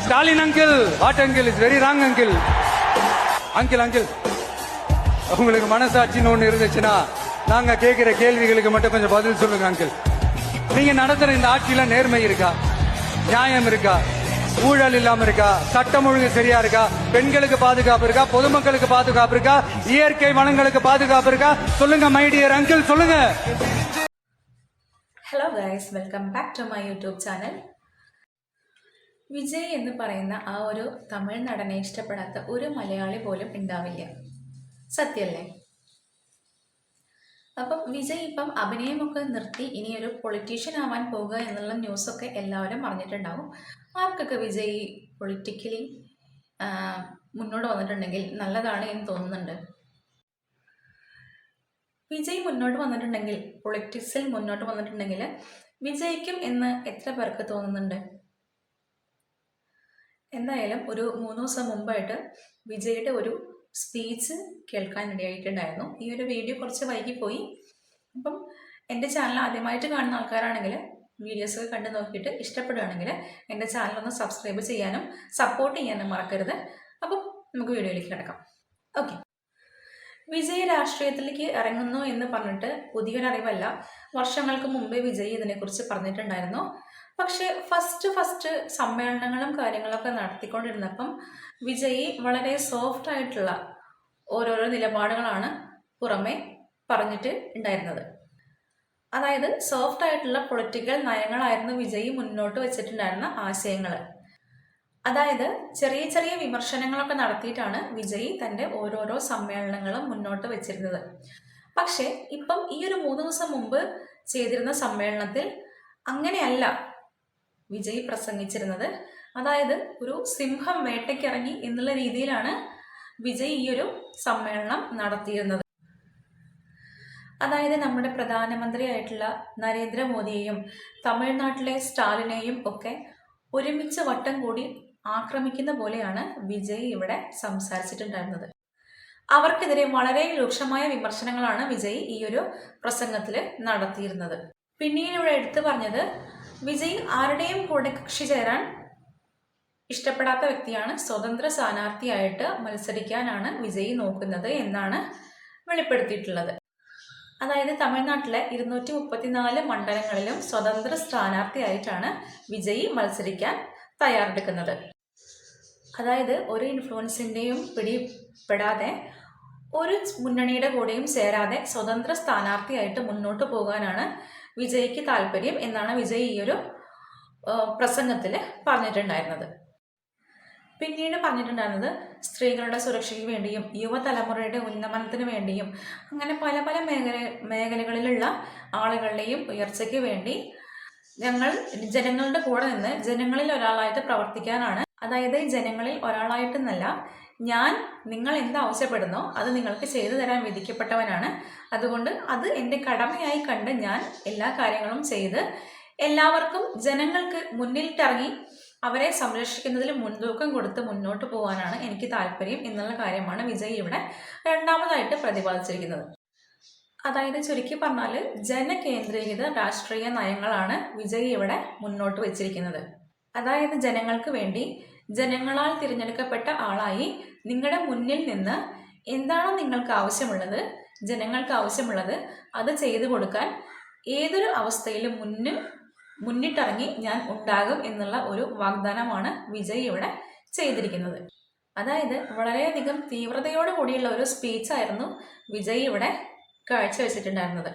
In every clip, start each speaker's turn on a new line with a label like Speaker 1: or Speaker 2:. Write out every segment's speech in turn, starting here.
Speaker 1: Stalin uncle, what uncle? It's very wrong uncle. Uncle. உங்களுக்கு மனசாட்சின்னு ஒன்று இருந்துச்சுன்னா நாங்க கேட்கிற கேள்விகளுக்கு மட்டும் கொஞ்சம் பதில் சொல்லுங்க அங்கிள். நீங்க நடத்துற இந்த ஆட்சியில நேர்மை இருக்கா, நியாயம் இருக்கா, ஊழல் இல்லாம இருக்கா, சட்டம் ஒழுங்கு சரியா இருக்கா, பெண்களுக்கு பாதுகாப்பு இருக்கா, பொதுமக்களுக்கு பாதுகாப்பு இருக்கா, இயற்கை வளங்களுக்கு பாதுகாப்பு இருக்கா? சொல்லுங்க மை டியர் அங்கிள், சொல்லுங்க.
Speaker 2: Hello guys, welcome back to my YouTube channel. Vijay എന്ന് പറയുന്ന ആ ഒരു തമിഴ് നടനെ ഇഷ്ടപ്പെടാത്ത ഒരു മലയാളി പോലും ഉണ്ടാവില്ല, സത്യല്ലേ? അപ്പം വിജയ് ഇപ്പം അഭിനയമൊക്കെ നിർത്തി ഇനിയൊരു പൊളിറ്റീഷ്യൻ ആവാൻ പോകുക എന്നുള്ള ന്യൂസൊക്കെ എല്ലാവരും അറിഞ്ഞിട്ടുണ്ടാവും. ആർക്കൊക്കെ വിജയ് പൊളിറ്റിക്കലി മുന്നോട്ട് വന്നിട്ടുണ്ടെങ്കിൽ നല്ലതാണ് എന്ന് തോന്നുന്നുണ്ട്. വിജയ് മുന്നോട്ട് വന്നിട്ടുണ്ടെങ്കിൽ, പൊളിറ്റിക്സിൽ മുന്നോട്ട് വന്നിട്ടുണ്ടെങ്കിൽ വിജയിക്കും എന്ന് എത്ര പേർക്ക് തോന്നുന്നുണ്ട്? എന്തായാലും ഒരു 3 ദിവസം മുമ്പായിട്ട് വിജയുടെ ഒരു സ്പീച്ച് കേൾക്കാനിടയായിട്ടുണ്ടായിരുന്നു. ഈ ഒരു വീഡിയോ കുറച്ച് വൈകിപ്പോയി. അപ്പം എൻ്റെ ചാനൽ ആദ്യമായിട്ട് കാണുന്ന ആൾക്കാരാണെങ്കിൽ വീഡിയോസൊക്കെ കണ്ടു നോക്കിയിട്ട് ഇഷ്ടപ്പെടുകയാണെങ്കിൽ എൻ്റെ ചാനലൊന്ന് സബ്സ്ക്രൈബ് ചെയ്യാനും സപ്പോർട്ട് ചെയ്യാനും മറക്കരുത്. അപ്പം നമുക്ക് വീഡിയോയിലേക്ക് കിടക്കാം. ഓക്കെ, വിജയ് രാഷ്ട്രീയത്തിലേക്ക് ഇറങ്ങുന്നു എന്ന് പറഞ്ഞിട്ട് പുതിയൊരറിവല്ല. വർഷങ്ങൾക്ക് മുമ്പേ വിജയ് ഇതിനെക്കുറിച്ച് പറഞ്ഞിട്ടുണ്ടായിരുന്നു. പക്ഷേ ഫസ്റ്റ് സമ്മേളനങ്ങളും കാര്യങ്ങളൊക്കെ നടത്തിക്കൊണ്ടിരുന്നപ്പം വിജയ് വളരെ സോഫ്റ്റ് ആയിട്ടുള്ള ഓരോരോ നിലപാടുകളാണ് പുറമെ പറഞ്ഞിട്ട് ഉണ്ടായിരുന്നത്. അതായത് സോഫ്റ്റ് ആയിട്ടുള്ള പൊളിറ്റിക്കൽ നയങ്ങളായിരുന്നു വിജയ് മുന്നോട്ട് വെച്ചിട്ടുണ്ടായിരുന്ന ആശയങ്ങൾ. അതായത് ചെറിയ ചെറിയ വിമർശനങ്ങളൊക്കെ നടത്തിയിട്ടാണ് വിജയ് തൻ്റെ ഓരോരോ സമ്മേളനങ്ങളും മുന്നോട്ട് വെച്ചിരുന്നത്. പക്ഷേ ഇപ്പം ഈ ഒരു 3 ദിവസം മുമ്പ് ചെയ്തിരുന്ന സമ്മേളനത്തിൽ അങ്ങനെയല്ല വിജയ് പ്രസംഗിച്ചിരുന്നത്. അതായത് ഒരു സിംഹം വേട്ടയ്ക്കിറങ്ങി എന്നുള്ള രീതിയിലാണ് വിജയ് ഈ ഒരു സമ്മേളനം നടത്തിയിരുന്നത്. അതായത് നമ്മുടെ പ്രധാനമന്ത്രിയായിട്ടുള്ള നരേന്ദ്രമോദിയെയും തമിഴ്നാട്ടിലെ സ്റ്റാലിനെയും ഒക്കെ ഒരുമിച്ച് വട്ടം കൂടി ആക്രമിക്കുന്ന പോലെയാണ് വിജയ് ഇവിടെ സംസാരിച്ചിട്ടുണ്ടായിരുന്നത്. അവർക്കെതിരെ വളരെ രൂക്ഷമായ വിമർശനങ്ങളാണ് വിജയ് ഈ ഒരു പ്രസംഗത്തിൽ നടത്തിയിരുന്നത്. പിന്നീട് ഇവിടെ എടുത്തു പറഞ്ഞത്, വിജയ് ആരുടെയും കൂടെ കക്ഷി ചേരാൻ ഇഷ്ടപ്പെടാത്ത വ്യക്തിയാണ്, സ്വതന്ത്ര സ്ഥാനാർത്ഥിയായിട്ട് മത്സരിക്കാനാണ് വിജയ് നോക്കുന്നത് എന്നാണ് വെളിപ്പെടുത്തിയിട്ടുള്ളത്. അതായത് തമിഴ്നാട്ടിലെ 234 മണ്ഡലങ്ങളിലും സ്വതന്ത്ര സ്ഥാനാർത്ഥിയായിട്ടാണ് വിജയ് മത്സരിക്കാൻ തയ്യാറെടുക്കുന്നത്. അതായത് ഒരു ഇൻഫ്ലുവൻസിൻ്റെയും പിടിപ്പെടാതെ, ഒരു മുന്നണിയുടെ കൂടെയും ചേരാതെ സ്വതന്ത്ര സ്ഥാനാർത്ഥിയായിട്ട് മുന്നോട്ട് പോകാനാണ് വിജയ്ക്ക് താല്പര്യം എന്നാണ് വിജയ് ഈ ഒരു പ്രസംഗത്തിൽ പറഞ്ഞിട്ടുണ്ടായിരുന്നത്. പിന്നീട് പറഞ്ഞിട്ടുണ്ടായിരുന്നത് സ്ത്രീകളുടെ സുരക്ഷയ്ക്ക് വേണ്ടിയും യുവതലമുറയുടെ ഉന്നമനത്തിന് വേണ്ടിയും അങ്ങനെ പല പല മേഖലകളിലുള്ള ആളുകളുടെയും ഉയർച്ചയ്ക്ക് വേണ്ടി ഞങ്ങൾ ജനങ്ങളുടെ കൂടെ നിന്ന് ജനങ്ങളിൽ ഒരാളായിട്ട് പ്രവർത്തിക്കാനാണ്. അതായത് ജനങ്ങളിൽ ഒരാളായിട്ടെന്നല്ല, ഞാൻ നിങ്ങൾ എന്താവശ്യപ്പെടുന്നോ അത് നിങ്ങൾക്ക് ചെയ്തു തരാൻ വിധിക്കപ്പെട്ടവനാണ്. അതുകൊണ്ട് അത് എൻ്റെ കടമയായി കണ്ട് ഞാൻ എല്ലാ കാര്യങ്ങളും ചെയ്ത് എല്ലാവർക്കും ജനങ്ങൾക്ക് മുന്നിലിട്ടിറങ്ങി അവരെ സംരക്ഷിക്കുന്നതിൽ മുൻതൂക്കം കൊടുത്ത് മുന്നോട്ട് പോകാനാണ് എനിക്ക് താല്പര്യം എന്നുള്ള കാര്യമാണ് വിജയ് ഇവിടെ രണ്ടാമതായിട്ട് പ്രതിപാദിച്ചിരിക്കുന്നത്. അതായത് ചുരുക്കി പറഞ്ഞാൽ ജനകേന്ദ്രീകൃത രാഷ്ട്രീയ നയങ്ങളാണ് വിജയ് ഇവിടെ മുന്നോട്ട് വെച്ചിരിക്കുന്നത്. അതായത് ജനങ്ങൾക്ക് വേണ്ടി ജനങ്ങളാൽ തിരഞ്ഞെടുക്കപ്പെട്ട ആളായി നിങ്ങളുടെ മുന്നിൽ നിന്ന് എന്താണോ നിങ്ങൾക്ക് ആവശ്യമുള്ളത്, ജനങ്ങൾക്ക് ആവശ്യമുള്ളത് അത് ചെയ്തു കൊടുക്കാൻ ഏതൊരു അവസ്ഥയിലും മുന്നിട്ടിറങ്ങി ഞാൻ ഉണ്ടാകും എന്നുള്ള ഒരു വാഗ്ദാനമാണ് വിജയ് ഇവിടെ ചെയ്തിരിക്കുന്നത്. അതായത് വളരെയധികം തീവ്രതയോട് കൂടിയുള്ള ഒരു സ്പീച്ചായിരുന്നു വിജയ് ഇവിടെ കാഴ്ചവെച്ചിട്ടുണ്ടായിരുന്നത്.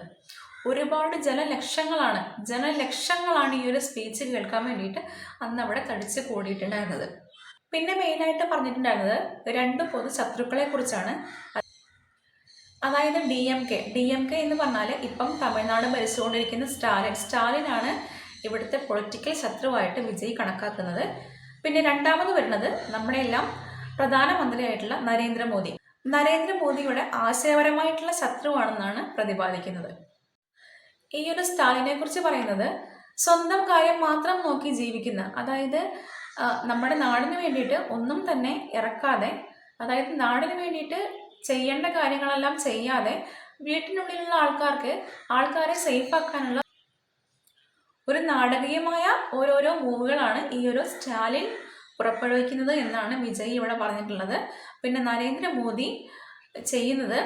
Speaker 2: ഒരുപാട് ജനലക്ഷങ്ങളാണ് ഈ ഒരു സ്പീച്ച് കേൾക്കാൻ വേണ്ടിയിട്ട് അന്ന് അവിടെ തടിച്ച് കൂടിയിട്ടുണ്ടായിരുന്നത്. പിന്നെ മെയിനായിട്ട് പറഞ്ഞിട്ടുണ്ടായിരുന്നത് 2 പൊതു ശത്രുക്കളെ കുറിച്ചാണ്. അതായത് DMK എന്ന് പറഞ്ഞാൽ ഇപ്പം തമിഴ്നാട് ഭരിച്ചുകൊണ്ടിരിക്കുന്ന സ്റ്റാലിനാണ് ഇവിടുത്തെ പൊളിറ്റിക്കൽ ശത്രുവായിട്ട് വിജയ് കണക്കാക്കുന്നത്. പിന്നെ രണ്ടാമത് വരുന്നത് നമ്മുടെ എല്ലാം പ്രധാനമന്ത്രിയായിട്ടുള്ള നരേന്ദ്രമോദിയുടെ ആശയപരമായിട്ടുള്ള ശത്രുവാണെന്നാണ് പ്രതിപാദിക്കുന്നത്. ഈ ഒരു സ്റ്റാലിനെ കുറിച്ച് പറയുന്നത് സ്വന്തം കാര്യം മാത്രം നോക്കി ജീവിക്കുന്ന, അതായത് നമ്മുടെ നാടിന് വേണ്ടിയിട്ട് ഒന്നും തന്നെ ഇറക്കാതെ, അതായത് നാടിന് വേണ്ടിയിട്ട് ചെയ്യേണ്ട കാര്യങ്ങളെല്ലാം ചെയ്യാതെ വീട്ടിനുള്ളിലുള്ള ആൾക്കാരെ സേഫ് ആക്കാനുള്ള ഒരു നാടകീയമായ ഓരോരോ മൂവുകളാണ് ഈ ഒരു സ്റ്റാലിൻ പുറപ്പെടുവിക്കുന്നത് എന്നാണ് വിജയ് ഇവിടെ പറഞ്ഞിട്ടുള്ളത്. പിന്നെ നരേന്ദ്രമോദി ചെയ്യുന്നത്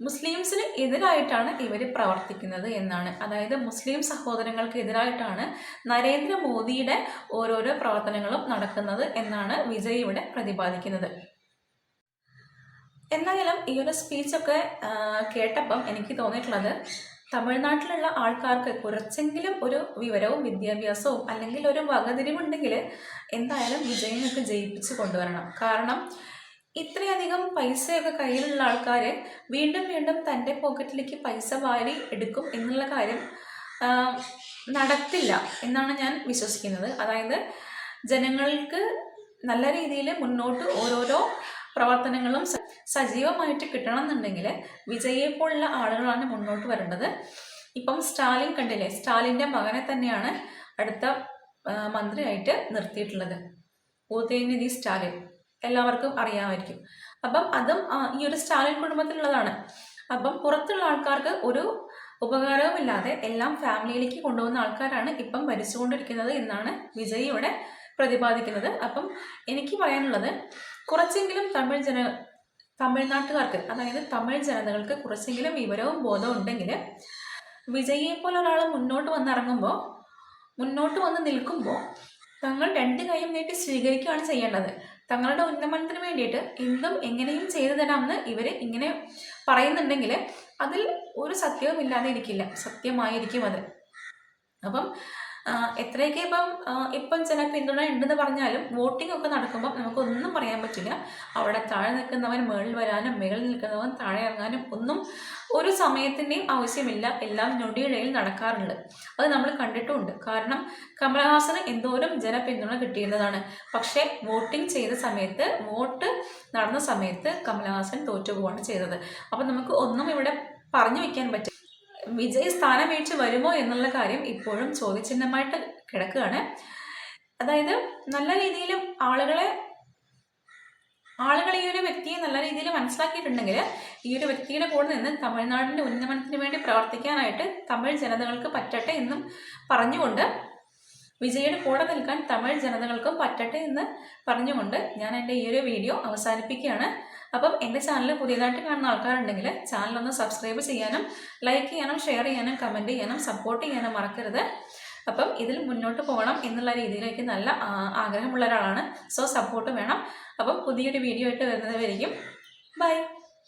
Speaker 2: മുസ്ലിംസിന് എതിരായിട്ടാണ് ഇവർ പ്രവർത്തിക്കുന്നത് എന്നാണ്. അതായത് മുസ്ലിം സഹോദരങ്ങൾക്ക് എതിരായിട്ടാണ് നരേന്ദ്രമോദിയുടെ ഓരോരോ പ്രവർത്തനങ്ങളും നടക്കുന്നത് എന്നാണ് വിജയ് ഇവിടെ പ്രതിപാദിക്കുന്നത്. എന്തായാലും ഈ ഒരു സ്പീച്ചൊക്കെ കേട്ടപ്പം എനിക്ക് തോന്നിയിട്ടുള്ളത്, തമിഴ്നാട്ടിലുള്ള ആൾക്കാർക്ക് കുറച്ചെങ്കിലും ഒരു വിവരവും വിദ്യാഭ്യാസവും അല്ലെങ്കിൽ ഒരു വകതിരിവുണ്ടെങ്കിൽ എന്തായാലും വിജയിനൊക്കെ ജയിപ്പിച്ച് കൊണ്ടുവരണം. കാരണം ഇത്രയധികം പൈസയൊക്കെ കയ്യിലുള്ള ആൾക്കാർ വീണ്ടും വീണ്ടും തൻ്റെ പോക്കറ്റിലേക്ക് പൈസ വാരി എടുക്കും എന്നുള്ള കാര്യം നടത്തില്ല എന്നാണ് ഞാൻ വിശ്വസിക്കുന്നത്. അതായത് ജനങ്ങൾക്ക് നല്ല രീതിയിൽ മുന്നോട്ട് ഓരോരോ പ്രവർത്തനങ്ങളും സജീവമായിട്ട് കിട്ടണം എന്നുണ്ടെങ്കിൽ വിജയെ പോലുള്ള ആളുകളാണ് മുന്നോട്ട് വരേണ്ടത്. ഇപ്പം സ്റ്റാലിൻ കണ്ടില്ലേ, സ്റ്റാലിൻ്റെ മകനെ തന്നെയാണ് അടുത്ത മന്ത്രിയായിട്ട് നിർത്തിയിട്ടുള്ളത്, ഉദയനിധി സ്റ്റാലിൻ. എല്ലാവർക്കും അറിയാമായിരിക്കും. അപ്പം അതും ഈ ഒരു സ്റ്റാലിൻ കുടുംബത്തിലുള്ളതാണ്. അപ്പം പുറത്തുള്ള ആൾക്കാർക്ക് ഒരു ഉപകാരവുമില്ലാതെ എല്ലാം ഫാമിലിയിലേക്ക് കൊണ്ടുപോകുന്ന ആൾക്കാരാണ് ഇപ്പം ഭരിച്ചുകൊണ്ടിരിക്കുന്നത് എന്നാണ് വിജയ് ഇവിടെ പ്രതിപാദിക്കുന്നത്. അപ്പം എനിക്ക് പറയാനുള്ളത്, കുറച്ചെങ്കിലും തമിഴ്നാട്ടുകാർക്ക്, അതായത് തമിഴ് ജനതകൾക്ക് കുറച്ചെങ്കിലും വിവരവും ബോധവും ഉണ്ടെങ്കിൽ വിജയിയെ പോലെ ഒരാൾ മുന്നോട്ട് വന്ന് നിൽക്കുമ്പോൾ തങ്ങൾ രണ്ട് കൈയും നീട്ടി സ്വീകരിക്കുകയാണ് ചെയ്യേണ്ടത്. തങ്ങളുടെ ഉന്നമനത്തിന് വേണ്ടിയിട്ട് എന്തും എങ്ങനെയും ചെയ്തു തരാമെന്ന് ഇവർ ഇങ്ങനെ പറയുന്നുണ്ടെങ്കിൽ അതിൽ ഒരു സത്യവും ഇല്ലാതെ ഇരിക്കില്ല, സത്യമായിരിക്കും അത്. അപ്പം എത്രയൊക്കെ ഇപ്പം ചില പിന്തുണ ഉണ്ടെന്ന് പറഞ്ഞാലും വോട്ടിംഗ് ഒക്കെ നടക്കുമ്പോൾ നമുക്കൊന്നും പറയാൻ പറ്റില്ല. അവിടെ താഴെ നിൽക്കുന്നവൻ മുകളിൽ വരാനും മുകളിൽ നിൽക്കുന്നവൻ താഴെ ഇറങ്ങാനും ഒന്നും ഒരു സമയത്തിൻ്റെയും ആവശ്യമില്ല. എല്ലാം ഞൊടിയിടയിൽ നടക്കാറുണ്ട്. അത് നമ്മൾ കണ്ടിട്ടുമുണ്ട്. കാരണം കമലഹാസന് എന്തോരം ജനപിന്തുണ കിട്ടിയിരുന്നതാണ്. പക്ഷേ വോട്ടിംഗ് ചെയ്ത സമയത്ത്, വോട്ട് നടന്ന സമയത്ത് കമലഹാസൻ തോറ്റുപോവാണ് ചെയ്തത്. അപ്പം നമുക്ക് ഒന്നും ഇവിടെ പറഞ്ഞു വയ്ക്കാൻ പറ്റും. വിജയ് സ്ഥാനമേറ്റ് വരുമോ എന്നുള്ള കാര്യം ഇപ്പോഴും ചോദ്യചിഹ്നമായിട്ട് കിടക്കുകയാണ്. അതായത് നല്ല രീതിയിൽ ആളുകൾ ഈ ഒരു വ്യക്തിയെ നല്ല രീതിയിൽ മനസ്സിലാക്കിയിട്ടുണ്ടെങ്കിൽ ഈ ഒരു വ്യക്തിയുടെ കൂടെ നിന്ന് തമിഴ്നാടിൻ്റെ ഉന്നമനത്തിന് വേണ്ടി പ്രവർത്തിക്കാനായിട്ട് തമിഴ് ജനതകൾക്ക് പറ്റട്ടെ എന്നും പറഞ്ഞുകൊണ്ട്, വിജയുടെ കൂടെ നിൽക്കാൻ തമിഴ് ജനതകൾക്കും പറ്റട്ടെ എന്ന് പറഞ്ഞുകൊണ്ട് ഞാൻ എൻ്റെ ഈ ഒരു വീഡിയോ അവസാനിപ്പിക്കുകയാണ്. അപ്പം എൻ്റെ ചാനൽ പുതിയതായിട്ട് കാണുന്ന ആൾക്കാരുണ്ടെങ്കിൽ ചാനലൊന്ന് സബ്സ്ക്രൈബ് ചെയ്യാനും ലൈക്ക് ചെയ്യാനും ഷെയർ ചെയ്യാനും കമൻറ്റ് ചെയ്യാനും സപ്പോർട്ട് ചെയ്യാനും മറക്കരുത്. അപ്പം ഇതിൽ മുന്നോട്ട് പോകണം എന്നുള്ള രീതിയിലേക്ക് നല്ല ആഗ്രഹമുള്ള ഒരാളാണ്. സോ സപ്പോർട്ട് വേണം. അപ്പം പുതിയൊരു വീഡിയോ ആയിട്ട് വരുന്നതുവരെയും ബൈ.